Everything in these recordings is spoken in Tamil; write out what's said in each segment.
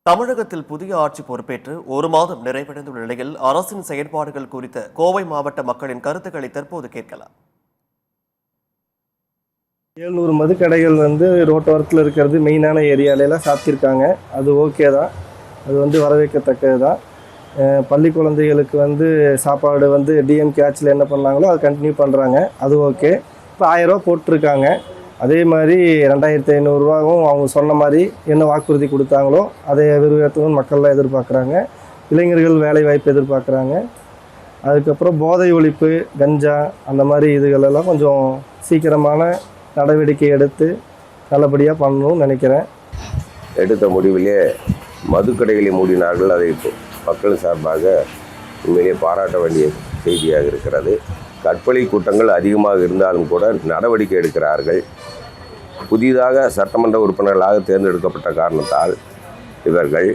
தமிழகத்தில் புதிய ஆட்சி பொறுப்பேற்று ஒரு மாதம் நிறைவடைந்துள்ள நிலையில் அரசின் செயல்பாடுகள் குறித்த கோவை மாவட்ட மக்களின் கருத்துக்களை தற்போது கேட்கலாம். 700 மதுக்கடைகள் ரோட்டோரத்தில் இருக்கிறது மெயினான ஏரியாலெல்லாம் சாத்தியிருக்காங்க. அது ஓகே தான், அது வரவேற்கத்தக்கது தான். பள்ளி குழந்தைகளுக்கு சாப்பாடு டிஎம்கே ஆட்சியில் என்ன பண்ணாங்களோ அதை கண்டினியூ பண்ணுறாங்க, அது ஓகே. இப்போ 1000 ரூபா போட்டிருக்காங்க. அதே மாதிரி 2500 ரூபாவும் அவங்க சொன்ன மாதிரி என்ன வாக்குறுதி கொடுத்தாங்களோ அதை விரிவாக்கணும்னு மக்கள்லாம் எதிர்பார்க்குறாங்க. இளைஞர்கள் வேலை வாய்ப்பு எதிர்பார்க்குறாங்க. அதுக்கப்புறம் போதை ஒழிப்பு, கஞ்சா அந்த மாதிரி இதுகளெல்லாம் கொஞ்சம் சீக்கிரமான நடவடிக்கை எடுத்து நல்லபடியாக பண்ணணும்னு நினைக்கிறேன். எடுத்த முடிவிலே மதுக்கடைகளை மூடினார்கள். அதை மக்கள் சார்பாக உண்மையிலே பாராட்ட வேண்டிய செய்தியாக இருக்கிறது. கற்பழி கூட்டங்கள் அதிகமாக இருந்தாலும் கூட நடவடிக்கை எடுக்கிறார்கள். புதிதாக சட்டமன்ற உறுப்பினர்களாக தேர்ந்தெடுக்கப்பட்ட காரணத்தால் இவர்கள்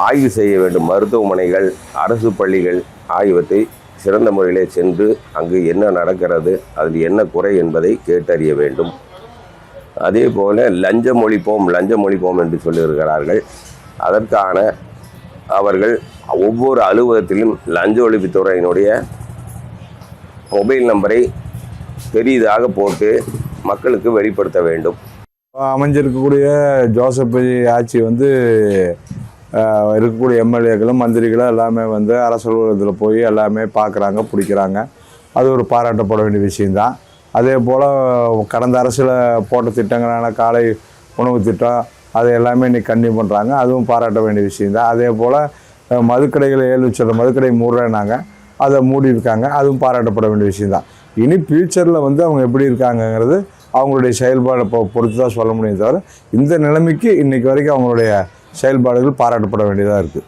ஆய்வு செய்ய வேண்டும். மருத்துவமனைகள், அரசு பள்ளிகள் ஆகியவற்றை சிறந்த முறையிலே சென்று அங்கு என்ன நடக்கிறது, அதில் என்ன குறை என்பதை கேட்டறிய வேண்டும். அதே போல் லஞ்சம் ஒழிப்போம் என்று சொல்லியிருக்கிறார்கள். அதற்கான அவர்கள் ஒவ்வொரு அலுவலகத்திலும் லஞ்ச ஒழிப்புத்துறையினுடைய மொபைல் நம்பரை பெரிதாக போட்டு மக்களுக்கு வெளிப்படுத்த வேண்டும். அமைஞ்சிருக்கக்கூடிய ஜோசப் ஆட்சி இருக்கக்கூடிய எம்எல்ஏக்களும் மந்திரிகளும் எல்லாமே அரசு அலுவலகத்தில் போய் எல்லாமே பார்க்குறாங்க, பிடிக்கிறாங்க. அது ஒரு பாராட்டப்பட வேண்டிய விஷயந்தான். அதே போல் கடந்த அரசில் போட்ட திட்டங்களான காலை உணவு திட்டம் அது எல்லாமே இன்றைக்கி கண்டினியூ பண்ணுறாங்க, அதுவும் பாராட்ட வேண்டிய விஷயந்தான். அதே போல் மதுக்கடைகளை 7 லட்சம் மதுக்கடை மூடுறேன்னாங்க, அதை மூடி இருக்காங்க, அதுவும் பாராட்டப்பட வேண்டிய விஷயந்தான். இனி ஃப்யூச்சரில் அவங்க எப்படி இருக்காங்கங்கிறது அவங்களுடைய செயல்பாடை பொறுத்து தான் சொல்ல முடியும். தவிர இந்த நிலைமைக்கு இன்றைக்கி வரைக்கும் அவங்களுடைய செயல்பாடுகள் பாராட்டப்பட வேண்டியதாக இருக்குது.